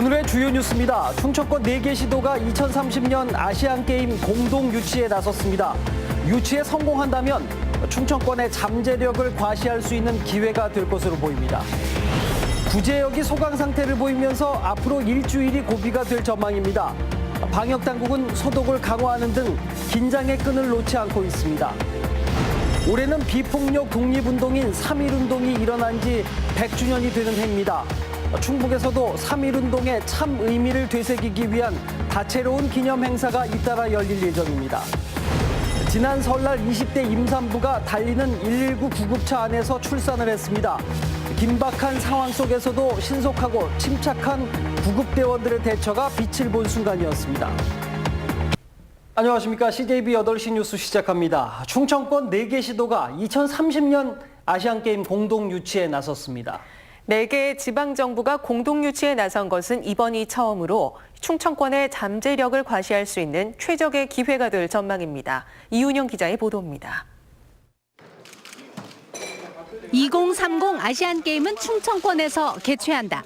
오늘의 주요 뉴스입니다. 충청권 4개 시도가 2030년 아시안게임 공동 유치에 나섰습니다. 유치에 성공한다면 충청권의 잠재력을 과시할 수 있는 기회가 될 것으로 보입니다. 구제역이 소강 상태를 보이면서 앞으로 일주일이 고비가 될 전망입니다. 방역당국은 소독을 강화하는 등 긴장의 끈을 놓지 않고 있습니다. 올해는 비폭력 독립운동인 3.1운동이 일어난 지 100주년이 되는 해입니다. 충북에서도 3.1운동의 참 의미를 되새기기 위한 다채로운 기념 행사가 잇따라 열릴 예정입니다. 지난 설날 20대 임산부가 달리는 119 구급차 안에서 출산을 했습니다. 긴박한 상황 속에서도 신속하고 침착한 구급대원들의 대처가 빛을 본 순간이었습니다. 안녕하십니까. CJB 8시 뉴스 시작합니다. 충청권 4개 시도가 2030년 아시안게임 공동 유치에 나섰습니다. 4개 지방정부가 공동 유치에 나선 것은 이번이 처음으로 충청권의 잠재력을 과시할 수 있는 최적의 기회가 될 전망입니다. 이윤영 기자의 보도입니다. 2030 아시안게임은 충청권에서 개최한다.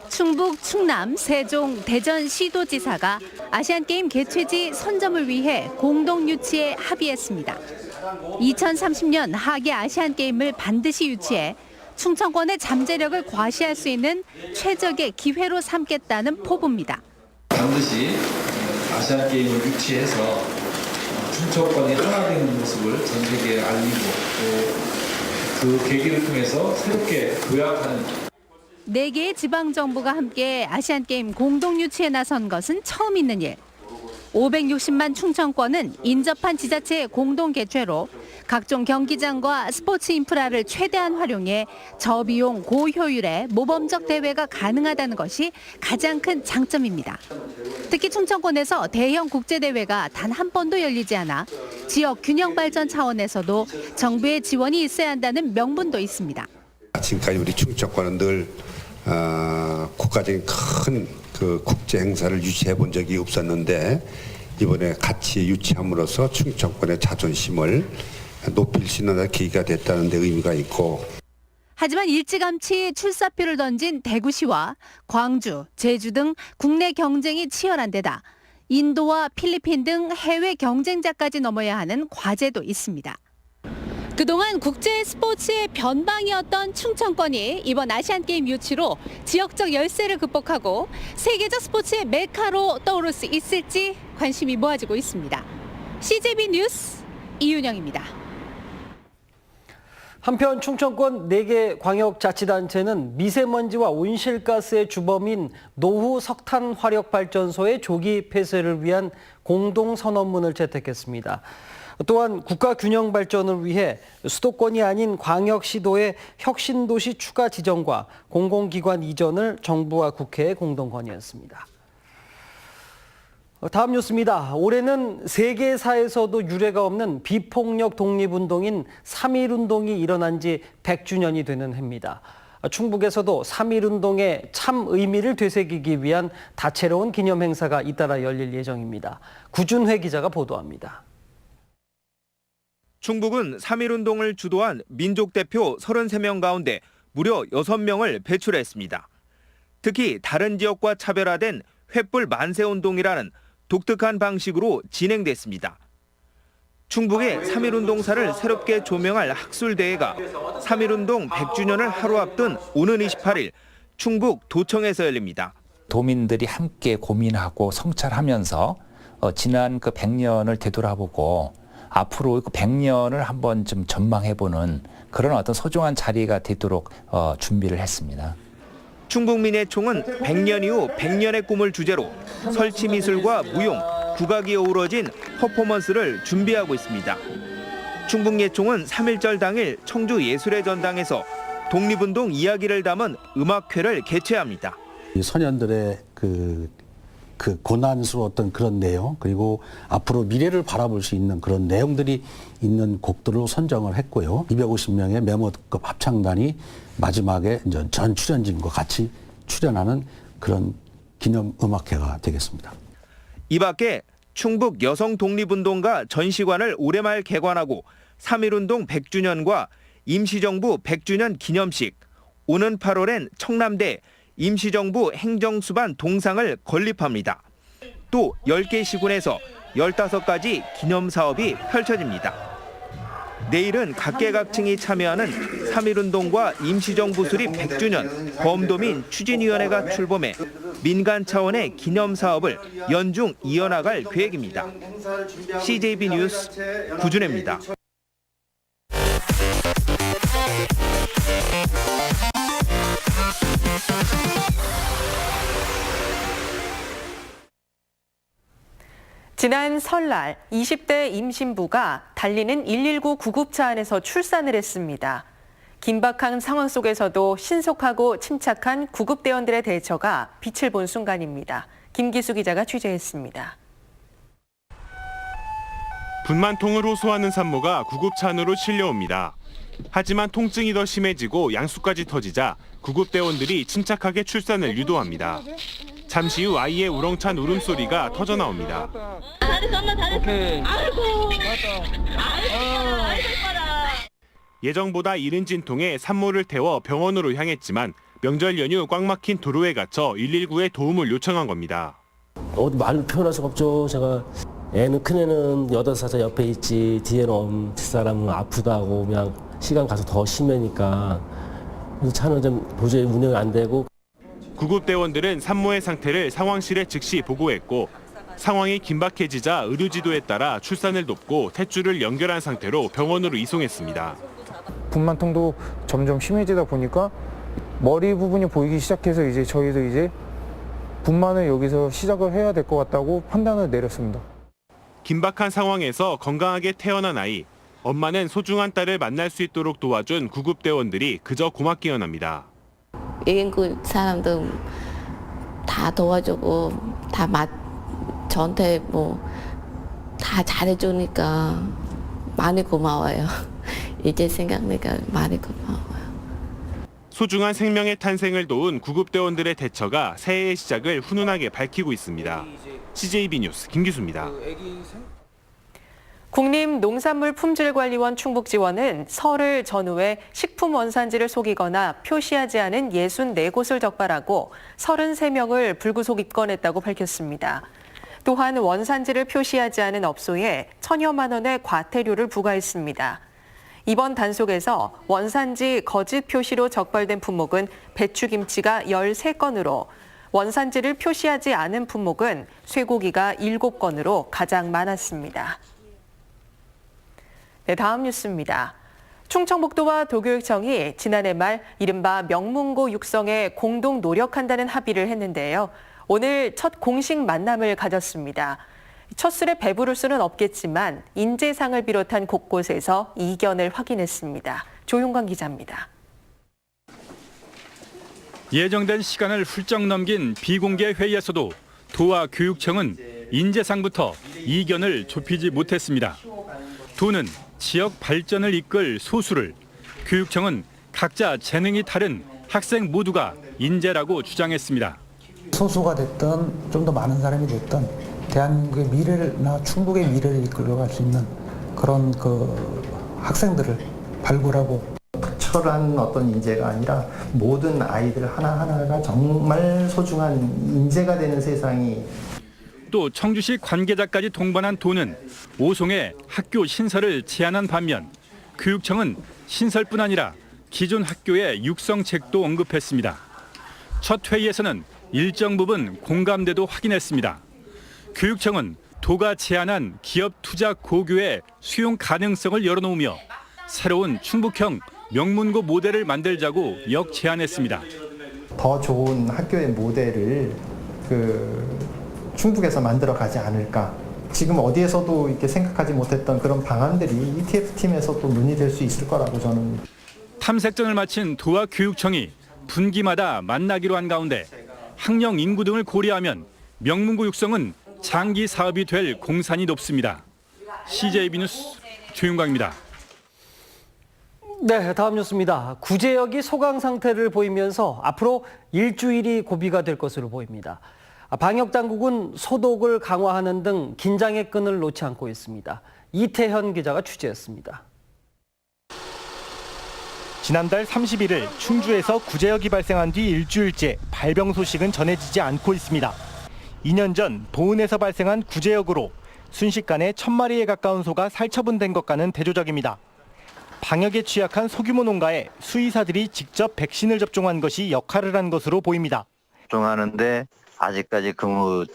충북, 충남, 세종, 대전 시도지사가 아시안게임 개최지 선점을 위해 공동 유치에 합의했습니다. 2030년 하계 아시안게임을 반드시 유치해 충청권의 잠재력을 과시할 수 있는 최적의 기회로 삼겠다는 포부입니다. 반드시 아시안게임을 유치해서 충청권이 하나 되는 모습을 전 세계에 알리고 또 그 계기를 통해서 새롭게 도약하는 4개의 지방정부가 함께 아시안게임 공동 유치에 나선 것은 처음 있는 일. 560만 충청권은 인접한 지자체의 공동 개최로 각종 경기장과 스포츠 인프라를 최대한 활용해 저비용 고효율의 모범적 대회가 가능하다는 것이 가장 큰 장점입니다. 특히 충청권에서 대형 국제대회가 단 한 번도 열리지 않아 지역 균형 발전 차원에서도 정부의 지원이 있어야 한다는 명분도 있습니다. 지금까지 우리 충청권은 늘 국가적인 큰 그 국제 행사를 유치해 본 적이 없었는데 이번에 같이 유치함으로써 충청권의 자존심을 높일 수 있는 계기가 됐다는 데 의미가 있고. 하지만 일찌감치 출사표를 던진 대구시와 광주, 제주 등 국내 경쟁이 치열한 데다 인도와 필리핀 등 해외 경쟁자까지 넘어야 하는 과제도 있습니다. 그동안 국제 스포츠의 변방이었던 충청권이 이번 아시안게임 유치로 지역적 열세를 극복하고 세계적 스포츠의 메카로 떠오를 수 있을지 관심이 모아지고 있습니다. CJB 뉴스 이윤영입니다. 한편 충청권 4개 광역자치단체는 미세먼지와 온실가스의 주범인 노후 석탄 화력발전소의 조기 폐쇄를 위한 공동선언문을 채택했습니다. 또한 국가 균형 발전을 위해 수도권이 아닌 광역시도의 혁신도시 추가 지정과 공공기관 이전을 정부와 국회에 공동 건의했습니다. 다음 뉴스입니다. 올해는 세계사에서도 유례가 없는 비폭력 독립운동인 3.1운동이 일어난 지 100주년이 되는 해입니다. 충북에서도 3.1운동의 참 의미를 되새기기 위한 다채로운 기념 행사가 잇따라 열릴 예정입니다. 구준회 기자가 보도합니다. 충북은 3.1운동을 주도한 민족대표 33명 가운데 무려 6명을 배출했습니다. 특히 다른 지역과 차별화된 횃불 만세운동이라는 독특한 방식으로 진행됐습니다. 충북의 3.1운동사를 새롭게 조명할 학술대회가 3.1운동 100주년을 하루 앞둔 오는 28일 충북 도청에서 열립니다. 도민들이 함께 고민하고 성찰하면서 지난 그 100년을 되돌아보고 앞으로 그 100년을 한번 좀 전망해보는 그런 어떤 소중한 자리가 되도록 준비를 했습니다. 충북민예총은 100년 이후 100년의 꿈을 주제로 설치미술과 무용, 국악이 어우러진 퍼포먼스를 준비하고 있습니다. 충북예총은 3.1절 당일 청주예술의 전당에서 독립운동 이야기를 담은 음악회를 개최합니다. 소년들의 그 고난스러웠던 그런 내용, 그리고 앞으로 미래를 바라볼 수 있는 그런 내용들이 있는 곡들로 선정을 했고요. 250명의 메모급 합창단이 마지막에 이제 전 출연진과 같이 출연하는 그런 기념 음악회가 되겠습니다. 이 밖에 충북 여성 독립운동가 전시관을 올해 말 개관하고 3.1운동 100주년과 임시정부 100주년 기념식, 오는 8월엔 청남대 임시정부 행정수반 동상을 건립합니다. 또 10개 시군에서 15가지 기념사업이 펼쳐집니다. 내일은 각계각층이 참여하는 3.1운동과 임시정부 수립 100주년 범도민 추진위원회가 출범해 민간 차원의 기념사업을 연중 이어나갈 계획입니다. CJB 뉴스 구준혜입니다. 지난 설날 20대 임신부가 달리는 119 구급차 안에서 출산을 했습니다. 긴박한 상황 속에서도 신속하고 침착한 구급대원들의 대처가 빛을 본 순간입니다. 김기수 기자가 취재했습니다. 분만통을 호소하는 산모가 구급차 안으로 실려옵니다. 하지만 통증이 더 심해지고 양수까지 터지자 구급대원들이 침착하게 출산을 유도합니다. 잠시 후 아이의 우렁찬 울음소리가 터져나옵니다. 오케이. 예정보다 이른 진통에 산모를 태워 병원으로 향했지만 명절 연휴 꽉 막힌 도로에 갇혀 119에 도움을 요청한 겁니다. 어디 말로 표현할 수가 없죠. 제가 큰애는 8살 옆에 있지 뒤에는 뒷사람은 아프다고 그냥 시간 가서 더 심하니까 차는 좀 도저히 운영이 안 되고. 구급대원들은 산모의 상태를 상황실에 즉시 보고했고 상황이 긴박해지자 의료지도에 따라 출산을 돕고 탯줄을 연결한 상태로 병원으로 이송했습니다. 분만통도 점점 심해지다 보니까 머리 부분이 보이기 시작해서 이제 저희도 이제 분만을 여기서 시작을 해야 될 것 같다고 판단을 내렸습니다. 긴박한 상황에서 건강하게 태어난 아이, 엄마는 소중한 딸을 만날 수 있도록 도와준 구급대원들이 그저 고맙기만 합니다. 119 사람들 다 도와주고 저한테 다 잘해주니까 많이 고마워요. 이제 생각하니까 많이 고마워요. 소중한 생명의 탄생을 도운 구급대원들의 대처가 새해의 시작을 훈훈하게 밝히고 있습니다. CJB 뉴스 김기수입니다. 국립농산물품질관리원 충북지원은 설을 전후에 식품 원산지를 속이거나 표시하지 않은 64곳을 적발하고 33명을 불구속 입건했다고 밝혔습니다. 또한 원산지를 표시하지 않은 업소에 1,000여만 원의 과태료를 부과했습니다. 이번 단속에서 원산지 거짓 표시로 적발된 품목은 배추김치가 13건으로 원산지를 표시하지 않은 품목은 쇠고기가 7건으로 가장 많았습니다. 네, 다음 뉴스입니다. 충청북도와 도교육청이 지난해 말 이른바 명문고 육성에 공동 노력한다는 합의를 했는데요. 오늘 첫 공식 만남을 가졌습니다. 첫 술에 배부를 수는 없겠지만 인재상을 비롯한 곳곳에서 이견을 확인했습니다. 조용관 기자입니다. 예정된 시간을 훌쩍 넘긴 비공개 회의에서도 도와 교육청은 인재상부터 이견을 좁히지 못했습니다. 도는 지역 발전을 이끌 소수를, 교육청은 각자 재능이 다른 학생 모두가 인재라고 주장했습니다. 소수가 됐든 좀 더 많은 사람이 됐든 대한민국의 미래나 충북의 미래를 이끌어갈 수 있는 그런 학생들을 발굴하고 특별한 어떤 인재가 아니라 모든 아이들 하나하나가 정말 소중한 인재가 되는 세상이. 또 청주시 관계자까지 동반한 도는 오송에 학교 신설을 제안한 반면 교육청은 신설뿐 아니라 기존 학교의 육성책도 언급했습니다. 첫 회의에서는 일정 부분 공감대도 확인했습니다. 교육청은 도가 제안한 기업 투자 고교의 수용 가능성을 열어놓으며 새로운 충북형 명문고 모델을 만들자고 역제안했습니다. 더 좋은 학교의 모델을 충북에서 만들어 가지 않을까. 지금 어디에서도 이렇게 생각하지 못했던 그런 방안들이 ETF팀에서도 논의될 수 있을 거라고 저는. 탐색전을 마친 도와 교육청이 분기마다 만나기로 한 가운데 학령 인구 등을 고려하면 명문고 육성은 장기 사업이 될 공산이 높습니다. CJB 뉴스 조윤광입니다. 네, 다음 뉴스입니다. 구제역이 소강 상태를 보이면서 앞으로 일주일이 고비가 될 것으로 보입니다. 방역당국은 소독을 강화하는 등 긴장의 끈을 놓지 않고 있습니다. 이태현 기자가 취재했습니다. 지난달 31일 충주에서 구제역이 발생한 뒤 일주일째 발병 소식은 전해지지 않고 있습니다. 2년 전 보은에서 발생한 구제역으로 순식간에 1000마리에 가까운 소가 살처분된 것과는 대조적입니다. 방역에 취약한 소규모 농가에 수의사들이 직접 백신을 접종한 것이 역할을 한 것으로 보입니다. 접종하는데 아직까지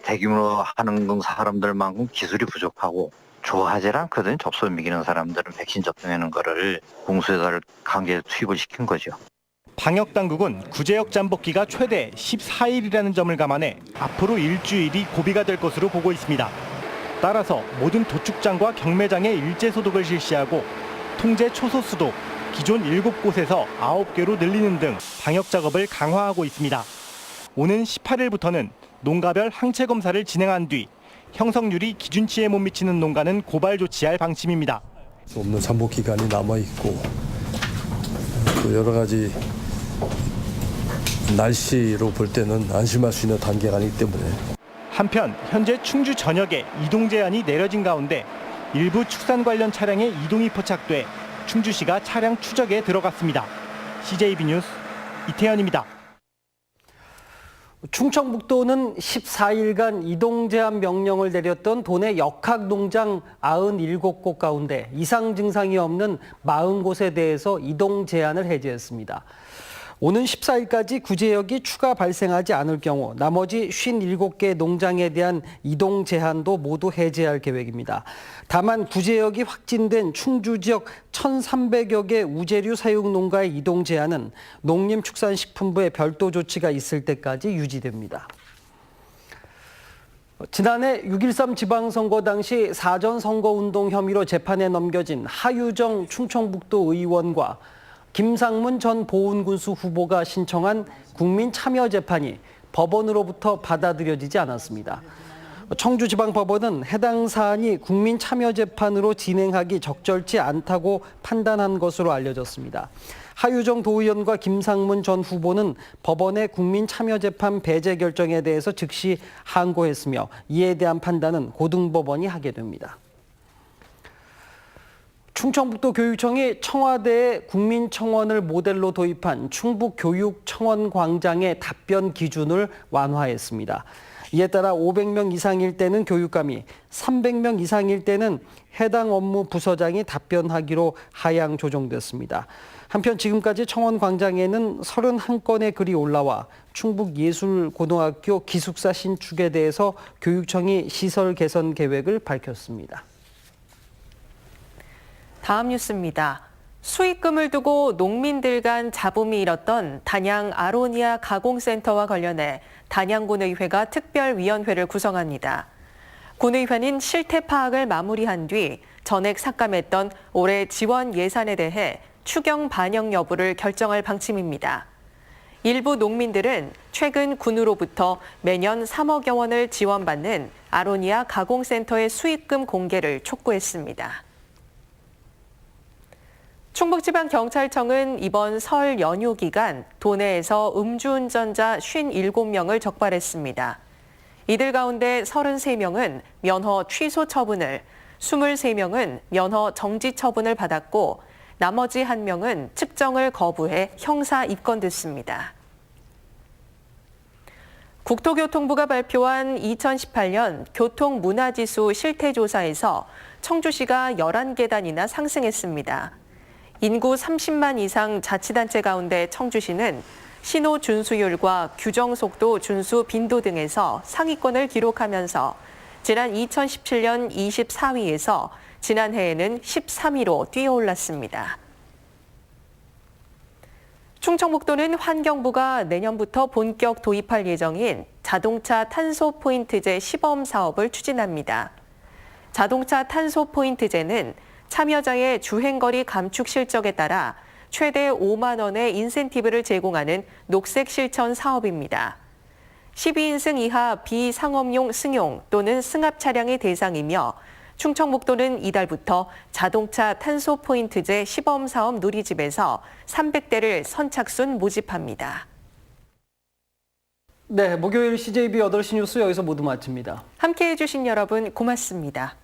대규모로 하는 사람들만큼 기술이 부족하고 좋아하지 않거든. 접수 미기는 사람들은 백신 접종하는 거를 공수의사를 강제 투입을 시킨 거죠. 방역당국은 구제역 잠복기가 최대 14일이라는 점을 감안해 앞으로 일주일이 고비가 될 것으로 보고 있습니다. 따라서 모든 도축장과 경매장에 일제 소독을 실시하고 통제 초소 수도 기존 7곳에서 9개로 늘리는 등 방역 작업을 강화하고 있습니다. 오는 18일부터는 농가별 항체 검사를 진행한 뒤 형성률이 기준치에 못 미치는 농가는 고발 조치할 방침입니다. 없는 잠복 기간이 남아 있고 또 여러 가지 날씨로 볼 때는 안심할 수 있는 단계가 아니기 때문에. 한편 현재 충주 전역에 이동 제한이 내려진 가운데 일부 축산 관련 차량의 이동이 포착돼 충주시가 차량 추적에 들어갔습니다. CJB 뉴스 이태현입니다. 충청북도는 14일간 이동 제한 명령을 내렸던 도내 역학농장 97곳 가운데 이상 증상이 없는 40곳에 대해서 이동 제한을 해제했습니다. 오는 14일까지 구제역이 추가 발생하지 않을 경우 나머지 57개 농장에 대한 이동 제한도 모두 해제할 계획입니다. 다만 구제역이 확진된 충주 지역 1,300여 개 우제류 사육 농가의 이동 제한은 농림축산식품부의 별도 조치가 있을 때까지 유지됩니다. 지난해 6.13 지방선거 당시 사전선거운동 혐의로 재판에 넘겨진 하유정 충청북도 의원과 김상문 전 보훈군수 후보가 신청한 국민참여재판이 법원으로부터 받아들여지지 않았습니다. 청주지방법원은 해당 사안이 국민참여재판으로 진행하기 적절치 않다고 판단한 것으로 알려졌습니다. 하유정 도의원과 김상문 전 후보는 법원의 국민참여재판 배제 결정에 대해서 즉시 항고했으며 이에 대한 판단은 고등법원이 하게 됩니다. 충청북도 교육청이 청와대에 국민청원을 모델로 도입한 충북교육청원광장의 답변 기준을 완화했습니다. 이에 따라 500명 이상일 때는 교육감이, 300명 이상일 때는 해당 업무 부서장이 답변하기로 하향 조정됐습니다. 한편 지금까지 청원광장에는 31건의 글이 올라와 충북예술고등학교 기숙사 신축에 대해서 교육청이 시설 개선 계획을 밝혔습니다. 다음 뉴스입니다. 수익금을 두고 농민들 간 잡음이 일었던 단양 아로니아 가공센터와 관련해 단양군의회가 특별위원회를 구성합니다. 군의회는 실태 파악을 마무리한 뒤 전액 삭감했던 올해 지원 예산에 대해 추경 반영 여부를 결정할 방침입니다. 일부 농민들은 최근 군으로부터 매년 3억여 원을 지원받는 아로니아 가공센터의 수익금 공개를 촉구했습니다. 충북지방경찰청은 이번 설 연휴 기간 도내에서 음주운전자 57명을 적발했습니다. 이들 가운데 33명은 면허 취소 처분을, 23명은 면허 정지 처분을 받았고 나머지 1명은 측정을 거부해 형사 입건됐습니다. 국토교통부가 발표한 2018년 교통문화지수 실태조사에서 청주시가 11계단이나 상승했습니다. 인구 30만 이상 자치단체 가운데 청주시는 신호 준수율과 규정속도 준수 빈도 등에서 상위권을 기록하면서 지난 2017년 24위에서 지난해에는 13위로 뛰어올랐습니다. 충청북도는 환경부가 내년부터 본격 도입할 예정인 자동차 탄소 포인트제 시범 사업을 추진합니다. 자동차 탄소 포인트제는 참여자의 주행거리 감축 실적에 따라 최대 5만 원의 인센티브를 제공하는 녹색 실천 사업입니다. 12인승 이하 비상업용 승용 또는 승합 차량이 대상이며 충청북도는 이달부터 자동차 탄소 포인트제 시범 사업 누리집에서 300대를 선착순 모집합니다. 네, 목요일 CJB 8시 뉴스 여기서 모두 마칩니다. 함께해 주신 여러분 고맙습니다.